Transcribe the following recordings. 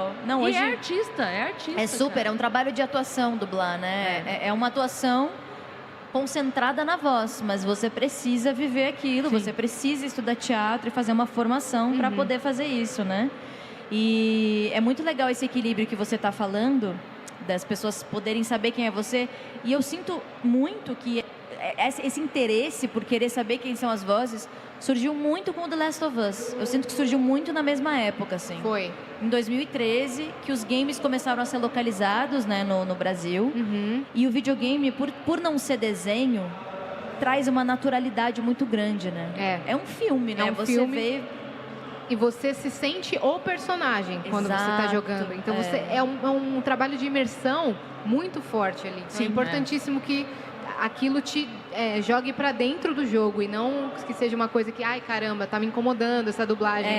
legal. Não, E hoje é artista. é super, cara. é um trabalho de atuação dublar, né? É uma atuação concentrada na voz, mas você precisa viver aquilo, Sim. você precisa estudar teatro e fazer uma formação para poder fazer isso, né? E é muito legal esse equilíbrio que você está falando, das pessoas poderem saber quem é você. E eu sinto muito que esse interesse por querer saber quem são as vozes surgiu muito com o The Last of Us. Eu sinto que surgiu muito na mesma época, assim. Foi. Em 2013, que os games começaram a ser localizados, né, no Brasil. E o videogame, por não ser desenho, traz uma naturalidade muito grande, né? É um filme, né? É um você filme. vê... E você se sente o personagem quando você está Exato, jogando. Então é um trabalho de imersão muito forte ali. Então, Sim, é importantíssimo que aquilo te jogue para dentro do jogo e não que seja uma coisa que, ai caramba, tá me incomodando essa dublagem.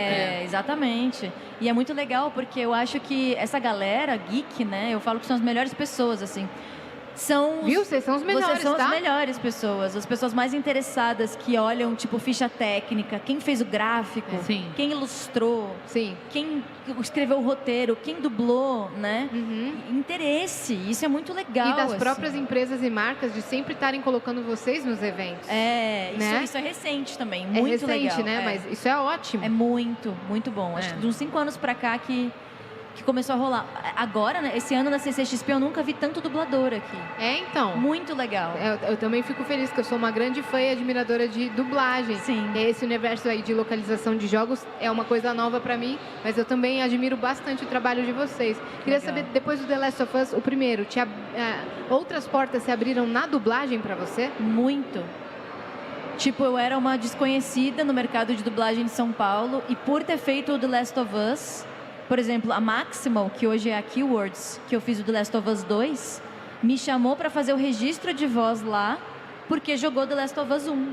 Exatamente. E é muito legal porque eu acho que essa galera geek, né? Eu falo que são as melhores pessoas, assim. Viu? Vocês são os melhores, Vocês são tá? as melhores pessoas, as pessoas mais interessadas que olham, tipo, ficha técnica, quem fez o gráfico, Sim. quem ilustrou, Sim. quem escreveu o roteiro, quem dublou, né? Interesse, isso é muito legal. E das assim. próprias empresas e marcas de sempre estarem colocando vocês nos eventos. Isso é recente também, É muito recente, legal. né? Mas isso é ótimo. É muito, muito bom. Acho que de uns 5 anos pra cá que começou a rolar. Agora, né, esse ano na CCXP, eu nunca vi tanto dublador aqui. Então. Muito legal. Eu também fico feliz, que eu sou uma grande fã e admiradora de dublagem. Sim. E esse universo aí de localização de jogos é uma coisa nova pra mim, mas eu também admiro bastante o trabalho de vocês. Queria Legal. saber, depois do The Last of Us, o primeiro, outras portas se abriram na dublagem pra você? Muito. Tipo, eu era uma desconhecida no mercado de dublagem de São Paulo e por ter feito o The Last of Us, por exemplo, a Maximal, que hoje é a Keywords, que eu fiz o The Last of Us 2, me chamou para fazer o registro de voz lá, porque jogou The Last of Us 1.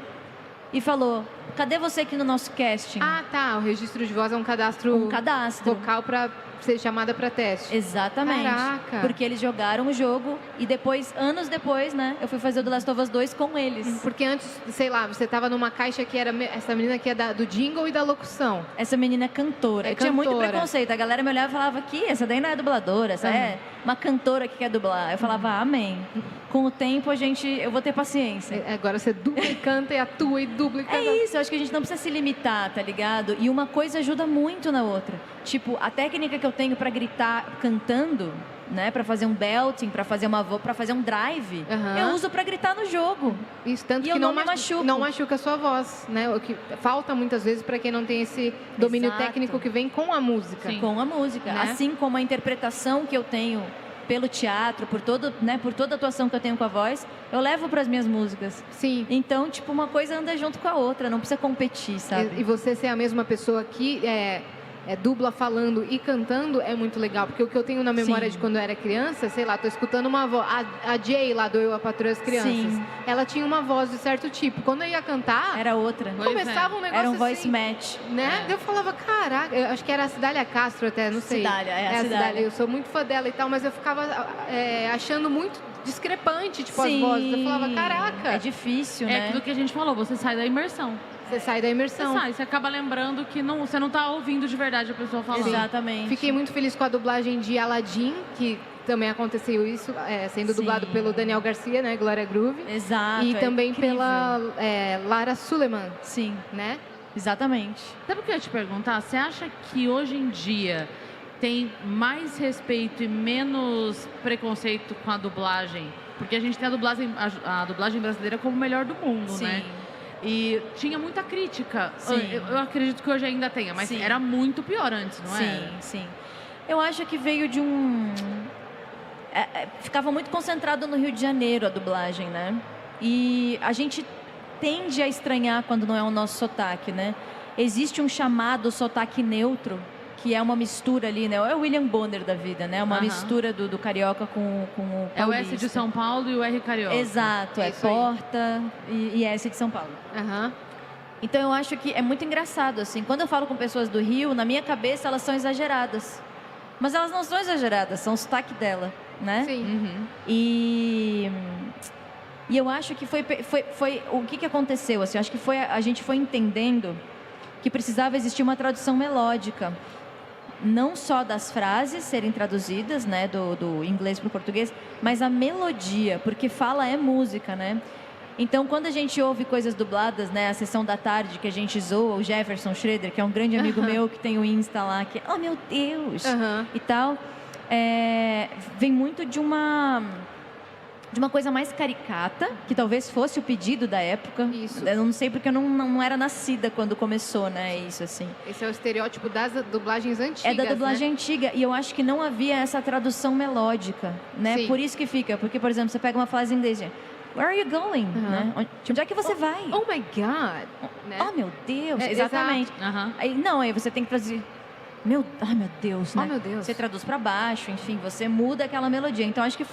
E falou, cadê você aqui no nosso casting? Ah, tá. O registro de voz é um cadastro vocal pra ser chamada pra teste. Exatamente. Caraca. Porque eles jogaram o jogo e depois, anos depois, né, eu fui fazer o The Last of Us 2 com eles. Porque antes, sei lá, você tava numa caixa que era essa menina que é do jingle e da locução. Essa menina é cantora. É Eu tinha muito cantora. preconceito. A galera me olhava e falava que essa daí não é dubladora, essa é uma cantora que quer dublar. Eu falava, amém. Com o tempo, eu vou ter paciência. Agora você dubla e canta e atua e dubla e canta. É isso, eu acho que a gente não precisa se limitar, tá ligado? E uma coisa ajuda muito na outra. Tipo, a técnica que eu tenho pra gritar cantando, né, pra fazer um belting, pra fazer um drive, eu uso pra gritar no jogo. Isso, tanto E que eu não me machuco. não machuca a sua voz, né? O que falta muitas vezes para quem não tem esse domínio Exato. técnico que vem com a música. Com a música. Né? Assim como a interpretação que eu tenho pelo teatro, por toda a atuação que eu tenho com a voz, eu levo para as minhas músicas. Sim. Então, tipo, uma coisa anda junto com a outra, não precisa competir, sabe? E você ser a mesma pessoa que dubla falando e cantando é muito legal, porque o que eu tenho na memória de quando eu era criança, sei lá, tô escutando uma voz, a Jay lá do Eu, a Patroa e as Crianças, Sim. ela tinha uma voz de certo tipo. Quando eu ia cantar, Era outra. começava um negócio Era um assim, voice match. né? Eu falava, caraca, eu acho que era a Cidália Castro até, não sei. Cidália, a a Cidália. Eu sou muito fã dela e tal, mas eu ficava achando muito discrepante, tipo, as Sim. vozes. Eu falava, caraca. É difícil, É né? aquilo que a gente falou, você sai da imersão. Você sai da imersão. Você acaba lembrando que você não tá ouvindo de verdade a pessoa falando. Exatamente. Fiquei muito feliz com a dublagem de Aladdin, que também aconteceu isso, sendo dublado pelo Daniel Garcia, né, Glória Groove. Exato. E é também incrível. pela Lara Suleiman, Sim, né? exatamente. Sabe o que eu ia te perguntar? Você acha que hoje em dia tem mais respeito e menos preconceito com a dublagem? Porque a gente tem a dublagem brasileira como o melhor do mundo, Sim. né? E tinha muita crítica. Sim. Eu acredito que hoje ainda tenha, mas Sim. era muito pior antes, não era? Sim. Eu acho que veio de ficava muito concentrado no Rio de Janeiro a dublagem, né? E a gente tende a estranhar quando não é o nosso sotaque, né? Existe um chamado sotaque neutro, que é uma mistura ali, né? É o William Bonner da vida, né? Uma mistura do carioca com o paulista. É o S de São Paulo e o R carioca. Exato, é isso aí. Porta e S de São Paulo. Aham. Então eu acho que é muito engraçado, assim. Quando eu falo com pessoas do Rio, na minha cabeça elas são exageradas. Mas elas não são exageradas, são o sotaque dela, né? Sim. E eu acho que foi o que aconteceu, assim. Eu acho que a gente foi entendendo que precisava existir uma tradução melódica não só das frases serem traduzidas, né, do inglês para o português, mas a melodia, porque fala é música, né? Então, quando a gente ouve coisas dubladas, né, a sessão da tarde que a gente zoa, o Jefferson Schroeder, que é um grande amigo meu que tem o Insta lá, que, oh meu Deus, e tal, vem muito de uma coisa mais caricata, que talvez fosse o pedido da época. Isso. Eu não sei porque eu não era nascida quando começou, né, isso assim. Esse é o estereótipo das dublagens antigas, É da dublagem né? antiga, e eu acho que não havia essa tradução melódica, né? Sim. Por isso que fica, porque, por exemplo, você pega uma frase em inglês, where are you going? Né? Onde é que você vai? Oh my God! Né? Oh, meu Deus! É, Exatamente. Aham. Aí você tem que traduzir. Ai, meu Deus, né? Oh, meu Deus. Você traduz para baixo, enfim, você muda aquela melodia. Então, acho que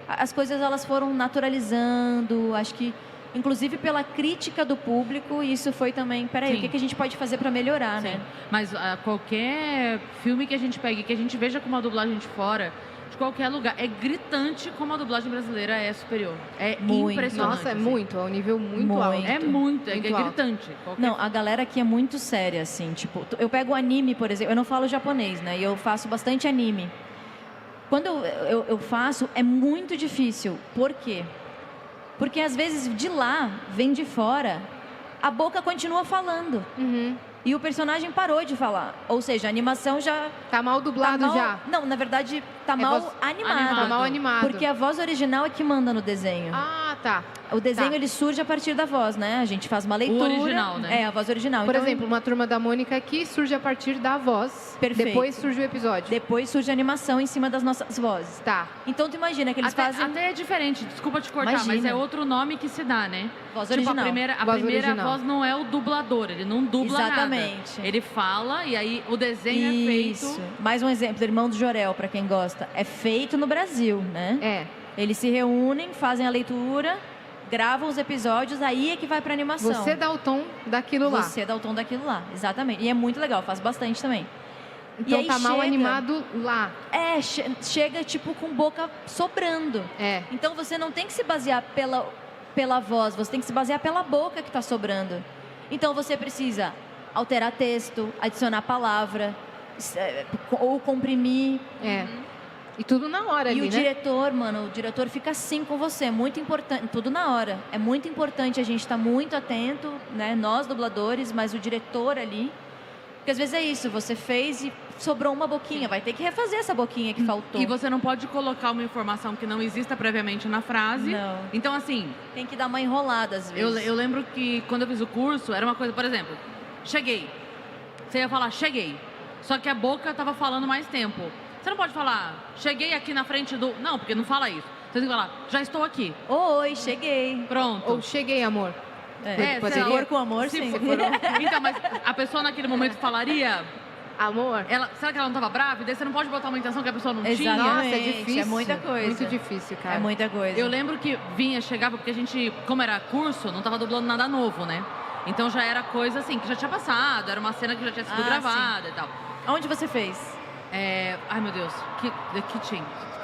as coisas elas foram naturalizando, acho que, inclusive pela crítica do público, isso foi também, peraí, Sim. o que a gente pode fazer para melhorar, Sim. né? Mas qualquer filme que a gente pegue, que a gente veja com uma dublagem de fora, de qualquer lugar, é gritante como a dublagem brasileira é superior. É Muito. impressionante. Nossa, é assim. muito, é um nível muito Muito. alto. É muito Muito alto. gritante. Qualquer Não, a galera aqui é muito séria, assim, tipo, eu pego o anime, por exemplo, eu não falo japonês, né, e eu faço bastante anime. Quando eu faço, é muito difícil. Por quê? Porque às vezes de lá, vem de fora, a boca continua falando. Uhum. E o personagem parou de falar. Ou seja, a animação já Tá mal dublado tá mal, já. Não, na verdade, tá mal voz- animado. Tá mal animado. Porque a voz original é que manda no desenho. Ah, tá. O desenho Tá. ele surge a partir da voz, né? A gente faz uma leitura. original, né? É, a voz original. Por Então, exemplo, uma Turma da Mônica aqui surge a partir da voz. Perfeito. Depois surge o episódio. depois surge a animação em cima das nossas vozes. Tá. Então tu imagina que eles fazem Até é diferente, desculpa te cortar, Imagina. mas é outro nome que se dá, né? voz Tipo, original. a Voz primeira original. voz não é o dublador, ele não dubla Exatamente. nada. Ele fala e aí o desenho Isso. é feito. Mais um exemplo, Irmão do Jorel, para quem gosta. É feito no Brasil, né? É. Eles se reúnem, fazem a leitura, gravam os episódios, aí é que vai pra animação. Você dá o tom daquilo lá. Você dá o tom daquilo lá, exatamente. E é muito legal, faz bastante também. Então aí tá mal chega- animado lá. Chega tipo com boca sobrando. É. Então você não tem que se basear pela voz, você tem que se basear pela boca que está sobrando. Então você precisa alterar texto, adicionar palavra, ou comprimir. É. E tudo na hora E ali, o né? diretor, mano, o diretor fica assim com você, é muito importante, tudo na hora. É muito importante a gente estar muito atento, né? Nós dubladores, mas o diretor ali. Porque às vezes é isso, você fez e sobrou uma boquinha, vai ter que refazer essa boquinha que faltou. E você não pode colocar uma informação que não exista previamente na frase. Não. Então, assim, Tem que dar uma enrolada às vezes. eu lembro que quando eu fiz o curso, era uma coisa, por exemplo, cheguei. Você ia falar, cheguei. Só que a boca estava falando mais tempo. Você não pode falar, cheguei aqui na frente do... Não, porque não fala isso. Você tem que falar, já estou aqui. Oi, cheguei. Pronto. Ou cheguei, amor. Pode sei ser. lá, for com amor, se sim. for- Então, mas a pessoa naquele momento falaria... Amor. Será que ela não estava brava? E daí você não pode botar uma intenção que a pessoa não tinha. Exatamente. Nossa, é difícil. É muita coisa. Muito difícil, cara. É muita coisa. Eu lembro que chegava, porque a gente, como era curso, não estava dublando nada novo, né? Então já era coisa assim, que já tinha passado, era uma cena que já tinha sido Ah, gravada e tal. Onde você fez? Ai, meu Deus, The Kitchen.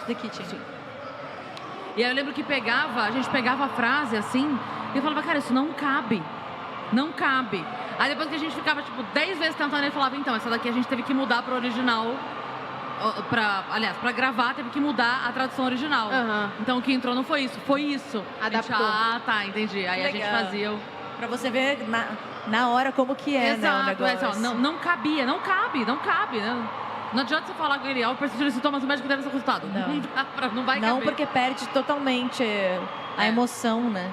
The Kitchen. E aí eu lembro que a gente pegava a frase assim, e eu falava, cara, isso não cabe. Não cabe. Aí depois que a gente ficava, tipo, 10 vezes tentando, ele falava, então, essa daqui a gente teve que mudar pro original. Pra gravar, teve que mudar a tradução original. Aham. Então o que entrou não foi isso, foi isso. Adaptou. Tá, entendi. Aí a gente Legal. fazia o... Pra você ver na hora como que é, né, o Exato, negócio. assim, ó, não cabia, não cabe. Não adianta você falar com ele, o persistir de sintomas, o médico deve ser consultado. Não. Não vai Não, caber. porque perde totalmente a emoção, né?